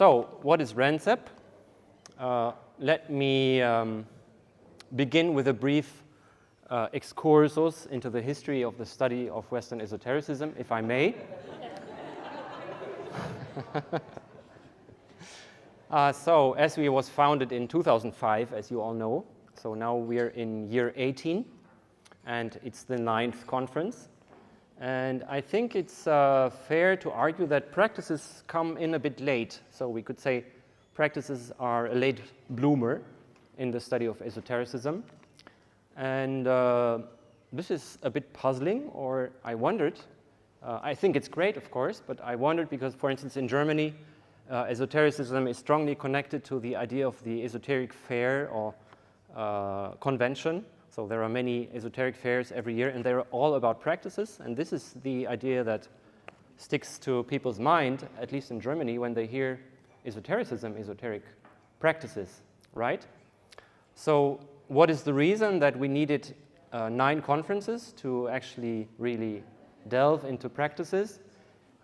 So, what is RENSEP? Let me begin with a brief excursus into the history of the study of Western esotericism, if I may. So, ESSWE was founded in 2005, as you all know. So now we're in year 18, and it's the 9th conference. And I think it's fair to argue that practices come in a bit late. So we could say practices are a late bloomer in the study of esotericism. And this is a bit puzzling, or I wondered. I think it's great, of course, but I wondered because, for instance, in Germany, esotericism is strongly connected to the idea of the esoteric fair or convention. So there are many esoteric fairs every year, and they're all about practices. And this is the idea that sticks to people's mind, at least in Germany, when they hear esotericism, esoteric practices, right? So what is the reason that we needed 9 conferences to actually really delve into practices?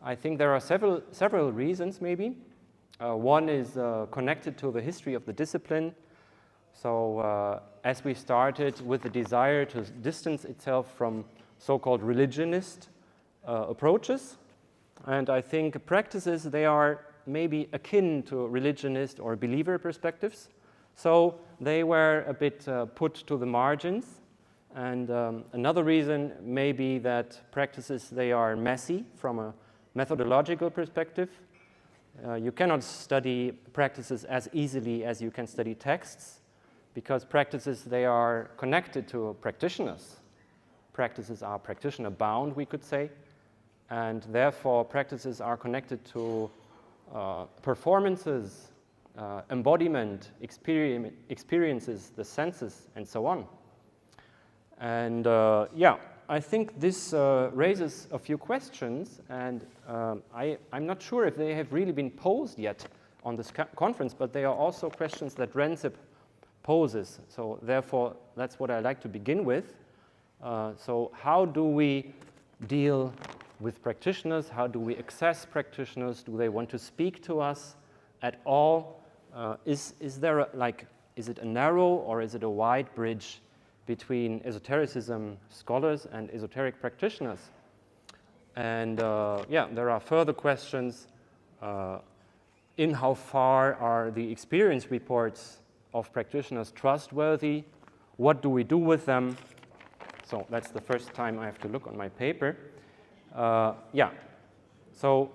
I think there are several reasons, maybe. One is connected to the history of the discipline. So as we started with the desire to distance itself from so-called religionist approaches, and I think practices, they are maybe akin to religionist or believer perspectives. So they were a bit put to the margins. And another reason may be that practices, they are messy from a methodological perspective. You cannot study practices as easily as you can study texts, because practices, they are connected to practitioners. Practices are practitioner-bound, we could say, and therefore practices are connected to performances, embodiment, experiences, the senses, and so on. And I think this raises a few questions, and I'm not sure if they have really been posed yet on this conference, but they are also questions that RENSEP poses. So therefore, that's what I like to begin with. So how do we deal with practitioners? How do we access practitioners? Do they want to speak to us at all? Is there is it a narrow or is it a wide bridge between esotericism scholars and esoteric practitioners? And there are further questions. In how far are the experience reports of practitioners trustworthy? What do we do with them? So that's the first time I have to look on my paper. So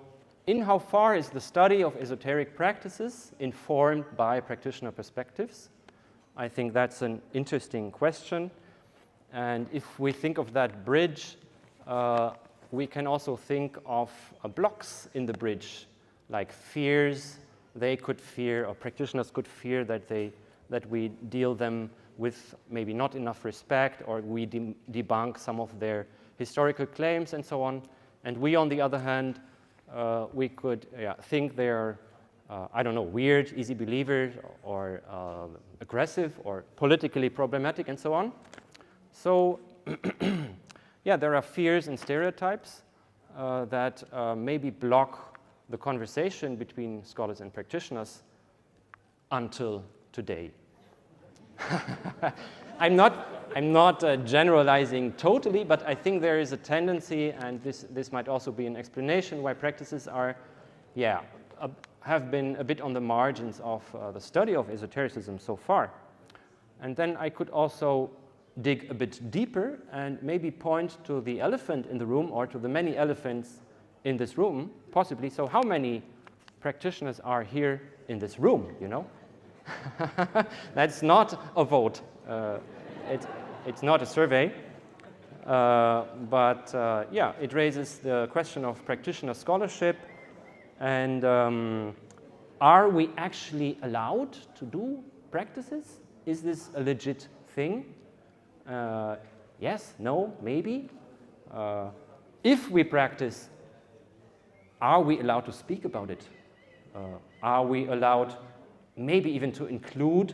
in how far is the study of esoteric practices informed by practitioner perspectives? I think that's an interesting question. And if we think of that bridge, we can also think of blocks in the bridge, like fears they could fear, or practitioners could fear that we deal them with maybe not enough respect, or we debunk some of their historical claims and so on. And we, on the other hand, we could think they're, weird, easy believers, or aggressive, or politically problematic, and so on. So, there are fears and stereotypes that maybe block the conversation between scholars and practitioners until today. I'm not generalizing totally, but I think there is a tendency, and this might also be an explanation why practices are, have been a bit on the margins of the study of esotericism so far. And then I could also dig a bit deeper and maybe point to the elephant in the room, or to the many elephants in this room, possibly. So how many practitioners are here in this room, you know? That's not a vote. It's not a survey. But it raises the question of practitioner scholarship. And are we actually allowed to do practices? Is this a legit thing? Yes, no, maybe. If we practice, are we allowed to speak about it? Are we allowed maybe even to include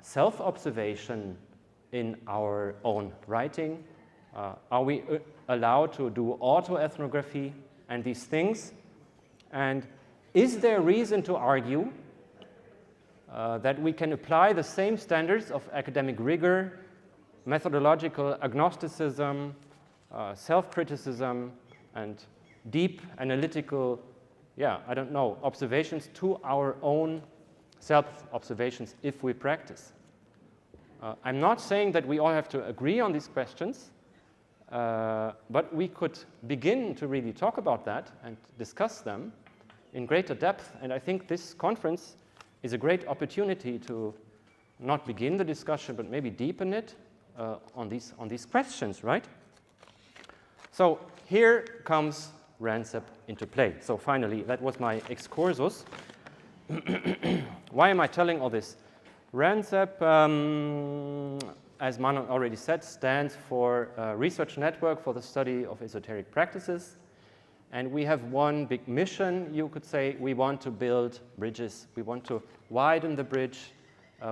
self-observation in our own writing? Are we allowed to do autoethnography and these things? And is there reason to argue that we can apply the same standards of academic rigor, methodological agnosticism, self-criticism, and deep analytical, observations to our own self-observations if we practice? I'm not saying that we all have to agree on these questions, but we could begin to really talk about that and discuss them in greater depth. And I think this conference is a great opportunity to not begin the discussion, but maybe deepen it on these questions, right? So here comes RENSEP into play. So finally, that was my excursus. Why am I telling all this? RENSEP, as Manon already said, stands for Research Network for the Study of Esoteric Practices. And we have one big mission, you could say. We want to build bridges. We want to widen the bridge.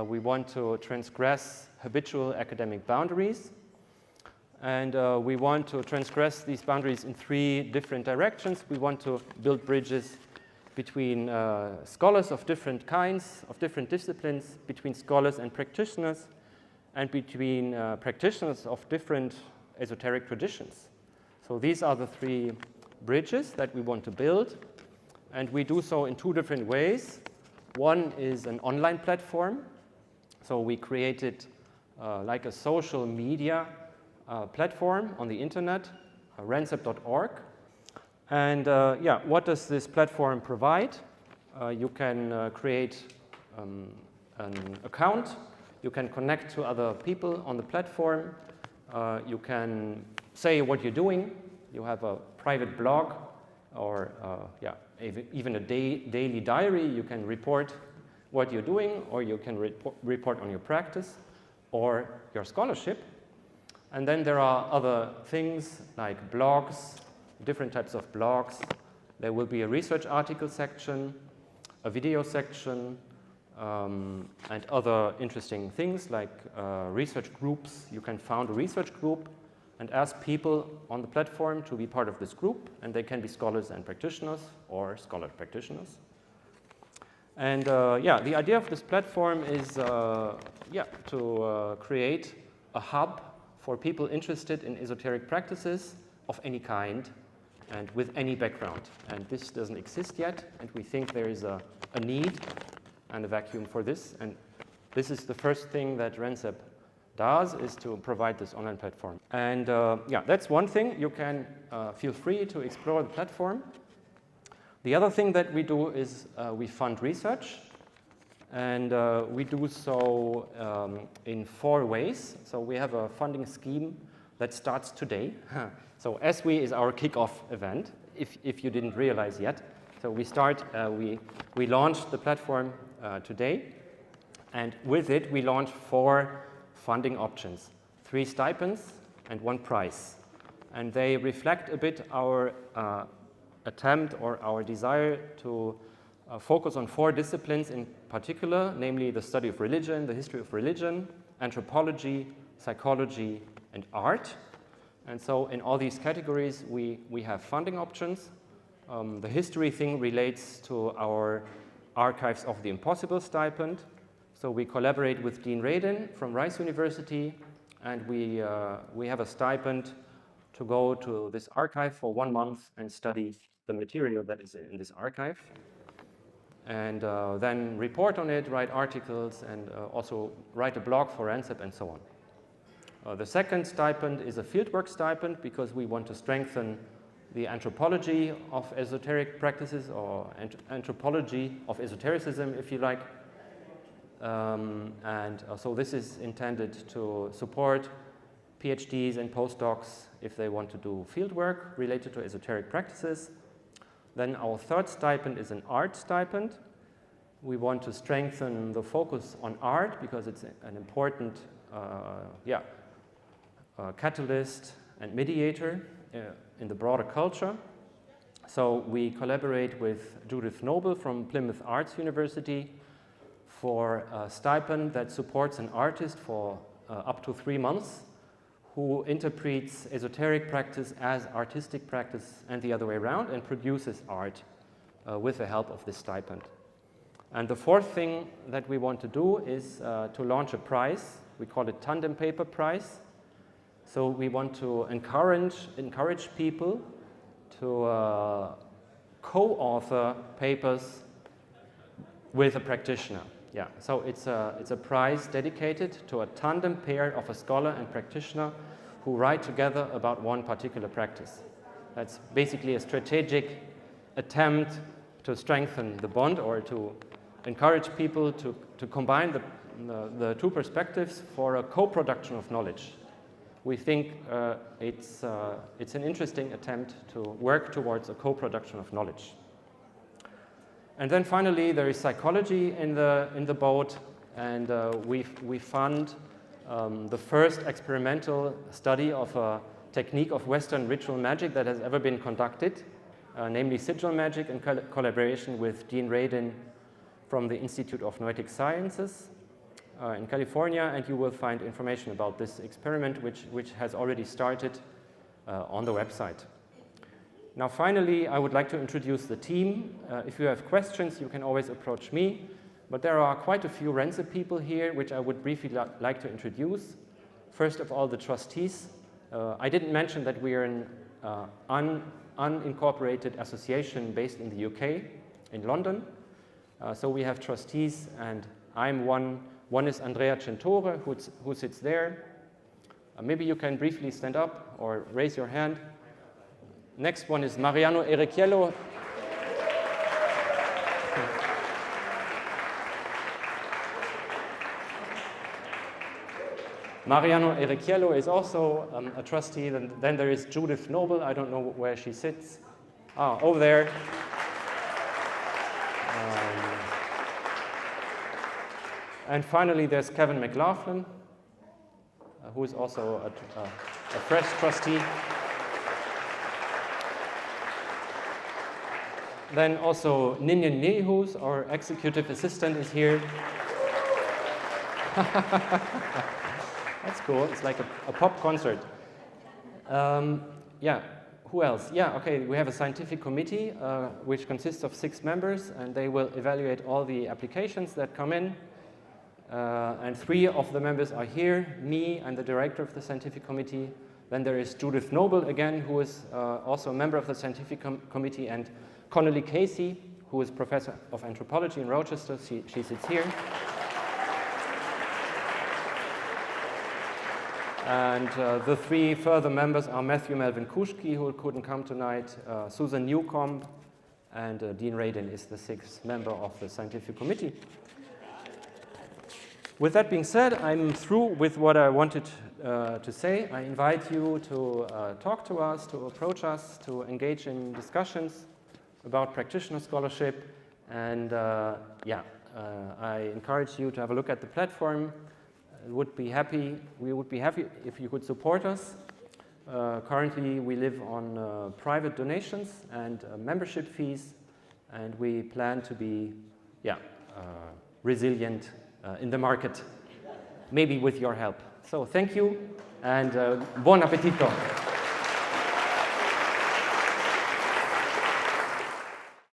We want to transgress habitual academic boundaries. And we want to transgress these boundaries in 3 different directions. We want to build bridges between scholars of different kinds, of different disciplines, between scholars and practitioners, and between practitioners of different esoteric traditions. So these are the 3 bridges that we want to build, and we do so in 2 different ways. One is an online platform. So we created like a social media platform on the internet, rensep.org. And what does this platform provide? You can create an account. You can connect to other people on the platform. You can say what you're doing. You have a private blog or even a daily diary. You can report what you're doing, or you can report on your practice or your scholarship. And then there are other things like blogs, different types of blogs. There will be a research article section, a video section, and other interesting things like research groups. You can found a research group and ask people on the platform to be part of this group, and they can be scholars and practitioners or scholar practitioners. And the idea of this platform is to create a hub for people interested in esoteric practices of any kind and with any background. And this doesn't exist yet, and we think there is a need and a vacuum for this. And this is the first thing that RENSEP does, is to provide this online platform. And that's one thing. You can feel free to explore the platform. The other thing that we do is we fund research. And we do so in 4 ways. So we have a funding scheme that starts today. So ESSWE is our kickoff event, if you didn't realize yet. So we launched the platform today. And with it, we launched 4 funding options, 3 stipends and 1 prize. And they reflect a bit our attempt or our desire to focus on 4 disciplines in particular, namely the study of religion, the history of religion, anthropology, psychology, and art. And so in all these categories, we have funding options. The history thing relates to our Archives of the Impossible stipend. So we collaborate with Dean Radin from Rice University, and we have a stipend to go to this archive for 1 month and study the material that is in this archive. And then report on it, write articles, and also write a blog for RENSEP and so on. The second stipend is a fieldwork stipend because we want to strengthen the anthropology of esoteric practices, or anthropology of esotericism, if you like. So this is intended to support PhDs and postdocs if they want to do fieldwork related to esoteric practices. Then our third stipend is an art stipend. We want to strengthen the focus on art because it's an important catalyst and mediator in the broader culture. So we collaborate with Judith Noble from Plymouth Arts University for a stipend that supports an artist for up to 3 months who interprets esoteric practice as artistic practice and the other way around, and produces art with the help of this stipend. And the fourth thing that we want to do is to launch a prize. We call it Tandem Paper Prize. So we want to encourage people to co-author papers with a practitioner. Yeah, so it's a prize dedicated to a tandem pair of a scholar and practitioner who write together about one particular practice. That's basically a strategic attempt to strengthen the bond or to encourage people to combine the two perspectives for a co-production of knowledge. We think it's an interesting attempt to work towards a co-production of knowledge. And then finally, there is psychology in the boat, and we fund the first experimental study of a technique of Western ritual magic that has ever been conducted, namely sigil magic, in collaboration with Dean Radin from the Institute of Noetic Sciences in California, and you will find information about this experiment, which has already started on the website. Now, finally, I would like to introduce the team. If you have questions, you can always approach me, but there are quite a few RENSEP people here, which I would briefly like to introduce. First of all, the trustees. I didn't mention that we are an unincorporated association based in the UK, in London. So we have trustees, and I'm one. One is Andrea Centore, who sits there. Maybe you can briefly stand up or raise your hand. Next one is Mariano Erechiello. Mariano Erechiello is also a trustee. Then there is Judith Noble. I don't know where she sits. Over there. And finally, there's Kevin McLaughlin, who is also a fresh trustee. Then also Ninian Nehus, our executive assistant, is here. That's cool. It's like a pop concert. Yeah, who else? Yeah, okay, we have a scientific committee which consists of 6 members, and they will evaluate all the applications that come in. And 3 of the members are here, me and the director of the scientific committee. Then there is Judith Noble again, who is also a member of the scientific committee, and Connolly Casey, who is professor of anthropology in Rochester. She sits here. And the 3 further members are Matthew Melvin Kuschke, who couldn't come tonight, Susan Newcomb, and Dean Radin is the 6th member of the scientific committee. With that being said, I'm through with what I wanted to say. I invite you to talk to us, to approach us, to engage in discussions about practitioner scholarship. And I encourage you to have a look at the platform. We would be happy if you could support us. Currently, we live on private donations and membership fees, and we plan to be resilient in the market, maybe with your help. So thank you, and buon appetito.